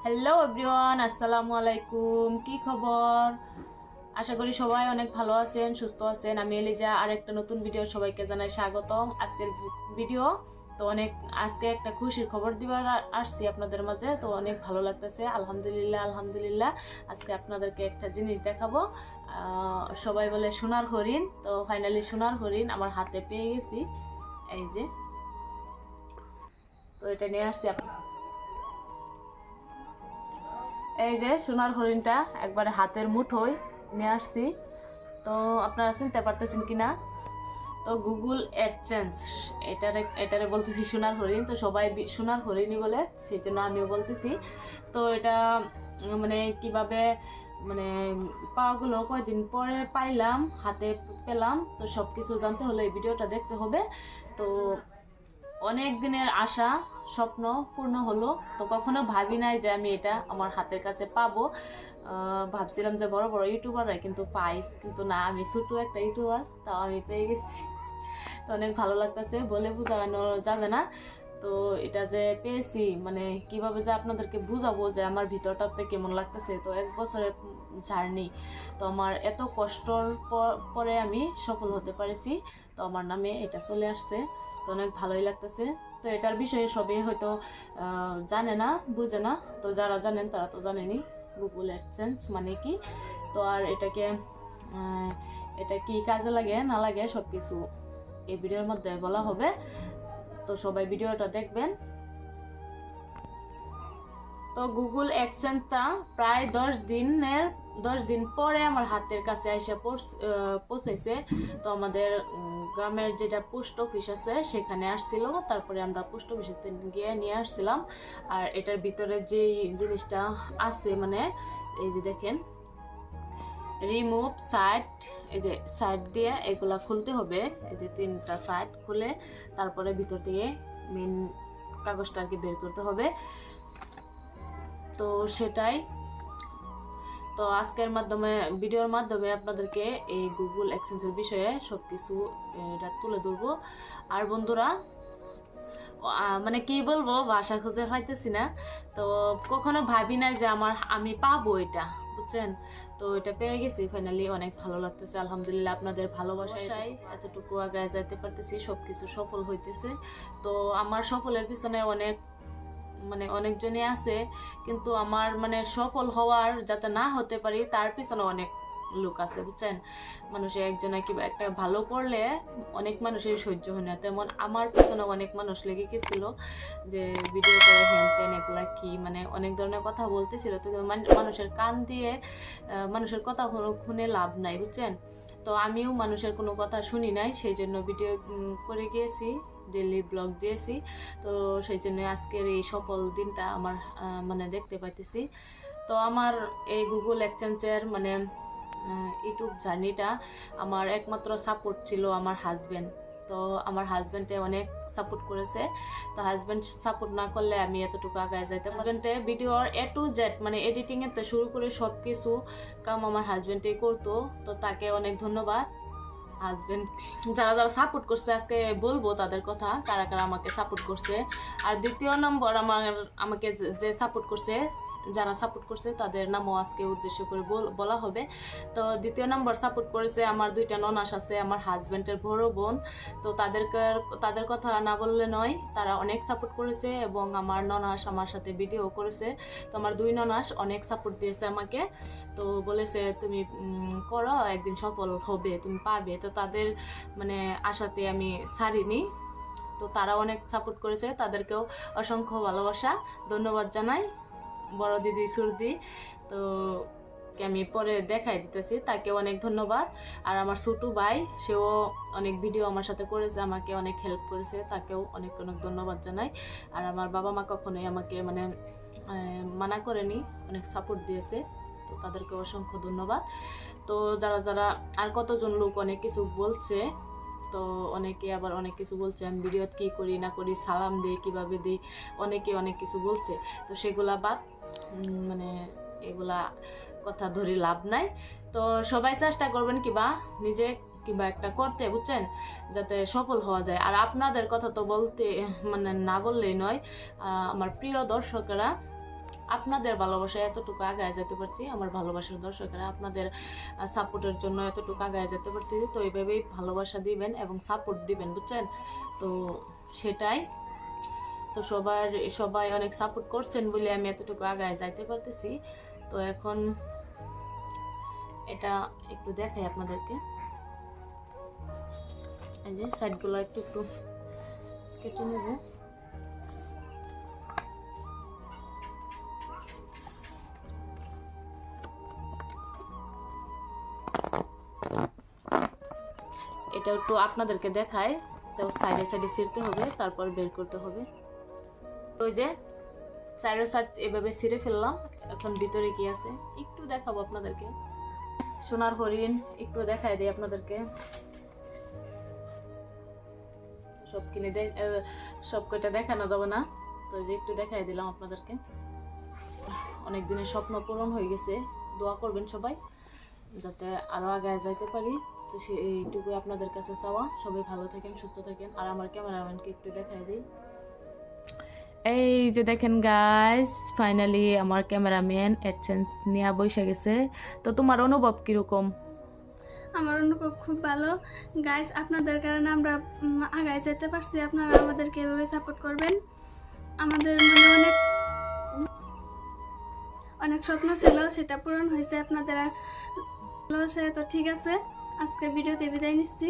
Hello everyone, আসসালামু আলাইকুম। কি খবর? আশা করি সবাই অনেক ভালো আছেন, সুস্থ আছেন। আমি এলিজা, আর একটা নতুন ভিডিও সবাইকে জানাই স্বাগতম। আজকের ভিডিও তো অনেক, আজকে একটা খুশির খবর দিবার আসছি আপনাদের মাঝে। তো অনেক ভালো লাগতেছে, আলহামদুলিল্লাহ আলহামদুলিল্লাহ। আজকে আপনাদেরকে একটা জিনিস দেখাবো। সবাই বলে সোনার হরিণ, তো ফাইনালি সোনার হরিণ আমার হাতে পেয়ে গেছি। এই যে, তো এটা নিয়ে আসছি। এই যে সোনার হরিণটা একবারে হাতের মুঠোয় নিয়ে আসছি। তো আপনারা চিনতে পারতেছেন কিনা? তো গুগল অ্যাডসেন্স, এটারে বলতেছি সোনার হরিণ। তো সবাই সোনার হরিণই বলে, সেই জন্য আমিও বলতেছি। তো এটা মানে কিভাবে মানে পাওয়াগুলো কয়দিন পরে পাইলাম, হাতে পেলাম, তো সব কিছু জানতে হলে এই ভিডিওটা দেখতে হবে। তো অনেক দিনের আশা, স্বপ্ন পূর্ণ হলো। তো কখনো ভাবি নাই যে আমি এটা আমার হাতের কাছে পাবো। ভাবছিলাম যে বড় বড় ইউটিউবাররা কিন্তু পাই, কিন্তু না, আমি ছোট একটা ইউটিউবার, তাও আমি পেয়ে গেছি। তো অনেক ভালো লাগতেছে, বলে বোঝানো যাবে না। তো এটা যে পেয়েছি, মানে কিভাবে যে আপনাদেরকে বুঝাবো যে আমার ভিতরটাতে কেমন লাগতেছে। তো 1 বছরের জার্নি, তো আমার এত কষ্টর পরে আমি সফল হতে পারেছি। তো আমার নামে এটা চলে আসছে, তো অনেক ভালোই লাগতেছে। তো এটার বিষয়ে সবাই হয়তো জানে না, বুঝে না। তো যারা জানেন তারা তো জানেনি গুগল অ্যাডসেন্স মানে কি। তো আর এটাকে এটা কি কাজে লাগে না লাগে সব কিছু এই ভিডিওর মধ্যে বলা হবে। তো সবাই ভিডিওটা দেখবেন। তো গুগল অ্যাডসেন্সটা প্রায় 10 দিন পরে আমার হাতের কাছে এসে পৌঁছেছে। তো আমাদের গ্রামের যেটা পোস্ট অফিস আছে সেখানে আসছিল, তারপরে আমরা পোস্ট অফিসে গিয়ে নিয়ে আসছিলাম। আর এটার ভিতরে যে জিনিসটা আছে, মানে এই যে দেখেন, রিমুভ সাইড, এই যে সাইড দিয়ে এগুলা খুলতে হবে। এই যে 3টা সাইড খুলে তারপরে ভিতর থেকে মেন কাগজটা আর কি বের করতে হবে। তো সেটাই, তো আজকের ভিডিওর মাধ্যমে আপনাদেরকে এই গুগল অ্যাডসেন্সের বিষয়ে সবকিছু এটা তুলে ধরবো। আর বন্ধুরা, মানে কি বলবো, ভাষা খুঁজে পাইতেছি না। তো কখনো ভাবি না যে আমি পাবো এটা, বুঝছেন? তো এটা পেয়ে গেছি ফাইনালি, অনেক ভালো লাগতেছে আলহামদুলিল্লাহ। আপনাদের ভালোবাসায় এতটুকু আগায় যাইতে পারতেছি, সবকিছু সফল হইতেছে। তো আমার সফলের পিছনে অনেকজনই আছে, কিন্তু আমার সফল হওয়ার যাতে না হতে পারি তার পিছনে অনেক লোক আছে, বুঝছেন? মানুষে একজনে কিংবা একটা ভালো করলে অনেক মানুষের সহ্য হয় না, তেমন আমার পিছনে অনেক মানুষ লেগে গেছিল যে ভিডিও করে হ্যান ত্যান এগুলা কি, অনেক ধরনের কথা বলতেছিল। তো মানুষের কান দিয়ে মানুষের কথা শুনে লাভ নাই, বুঝছেন? তো আমিও মানুষের কোনো কথা শুনি নাই, সেই জন্য ভিডিও করে গিয়েছি, ডেইলি ব্লগ দিয়েছি। তো সেই জন্য আজকের এই সফল দিনটা আমার দেখতে পাইতেছি। তো আমার এই গুগল অ্যাডসেন্সের ইউটিউব জার্নিটা আমার একমাত্র সাপোর্ট ছিল আমার হাজব্যান্ড। তো আমার হাজব্যান্ডে অনেক সাপোর্ট করেছে। তো হাজব্যান্ড সাপোর্ট না করলে আমি এতটুকু আগায় যাইতে হাজব্যান্ডে ভিডিওর A to Z এডিটিং এর থেকে শুরু করে সব কিছু কাম আমার হাজব্যান্ডই করতো। তো তাকে অনেক ধন্যবাদ। হাজবেন্ড যারা যারা সাপোর্ট করছে, আজকে বলবো তাদের কথা, কারা কারা আমাকে সাপোর্ট করছে। আর দ্বিতীয় নম্বর, আমাকে যে সাপোর্ট করছে, যারা সাপোর্ট করছে তাদের নামও আজকে উদ্দেশ্য করে বলা হবে। তো দ্বিতীয় নম্বর সাপোর্ট করেছে আমার 2টা ননাস আছে, আমার হাজব্যান্ডের বড় বোন। তো তাদের কথা না বললে নয়, তারা অনেক সাপোর্ট করেছে এবং আমার ননাস আমার সাথে ভিডিও করেছে। তো আমার 2 ননাস অনেক সাপোর্ট দিয়েছে আমাকে। তো বলেছে তুমি করো, একদিন সফল হবে, তুমি পাবে। তো তাদের আশাতে আমি ছাড়িনি। তো তারা অনেক সাপোর্ট করেছে, তাদেরকেও অসংখ্য ভালোবাসা, ধন্যবাদ জানাই। বড় দিদি সুরদি, তো আমি পরে দেখাই দিতেছি, তাকে অনেক ধন্যবাদ। আর আমার ছোট ভাই, সেও অনেক ভিডিও আমার সাথে করেছে, আমাকে অনেক হেল্প করেছে, তাকেও অনেক অনেক ধন্যবাদ জানাই। আর আমার বাবা মা কখনোই আমাকে মানা করেনি, অনেক সাপোর্ট দিয়েছে। তো তাদেরকে অসংখ্য ধন্যবাদ। তো যারা যারা আর কতজন লোক অনেক কিছু বলছে, তো অনেকে আবার অনেক কিছু বলছে আমি ভিডিওত কি করি না করি, সালাম দিই কিভাবে দিই, অনেকে অনেক কিছু বলছে। তো সেগুলা বাদ, এগুলা কথা ধরে লাভ নাই। তো সবাই চেষ্টা করবেন কিবা নিজে কিবা একটা করতে, বুঝছেন, যাতে সফল হওয়া যায়। আর আপনাদের কথা তো বলতে না বললেই নয়। আমার প্রিয় দর্শকেরা, আপনাদের ভালোবাসায় এতটুকু আগায় যেতে পারছি, আমার ভালোবাসার দর্শকেরা আপনাদের সাপোর্টের জন্য এতটুকু আগায় যেতে পারতেছি। তো এইভাবেই ভালোবাসা দিবেন এবং সাপোর্ট দিবেন, বুঝছেন? তো সেটাই তো সবাই অনেক সাপোর্ট করছেন বলে আমি এতটুকু আগায় যাইতে পারতেছি। তো এখন এটা একটু দেখাই আপনাদেরকে, এই যে সাইডগুলো একটু একটু কেটে নেব। এটা একটু আপনাদেরকে দেখায়। তো সাইডে সাইডে ছিঁড়তে হবে, তারপর বের করতে হবে। ওই যে চারো সাইড এভাবে ছিঁড়ে ফেললাম। এখন ভিতরে কি আছে একটু দেখাবো আপনাদেরকে। সোনার হরিণ একটু দেখাই দিই আপনাদেরকে। সব কয়টা দেখানো যাবে না, তো যে একটু দেখাই দিলাম আপনাদেরকে। অনেক দিনের স্বপ্ন পূরণ হয়ে গেছে। দোয়া করবেন সবাই যাতে আরো আগে যাইতে পারি। তো এইটুকু আপনাদের কাছে চাওয়া। সবাই ভালো থাকেন, সুস্থ থাকেন। আর আমার ক্যামেরাম্যানকে একটু দেখাই দিই। এই যে দেখেন গাইস, ফাইনালি আমার ক্যামেরাম্যান এডসেন্স নিয়ে বসে গেছে। তো তোমার অনুভব কিরকম? আমার অনুভব খুব ভালো গাইস, আপনাদের কারণে আমরা আগায় যেতে পারছি। আপনারা আমাদেরকে এভাবে সাপোর্ট করবেন। আমাদের মনে অনেক অনেক স্বপ্ন ছিল, সেটা পূরণ হয়েছে আপনাদের। তো ঠিক আছে, আজকে ভিডিওতে বিদায় নিচ্ছি।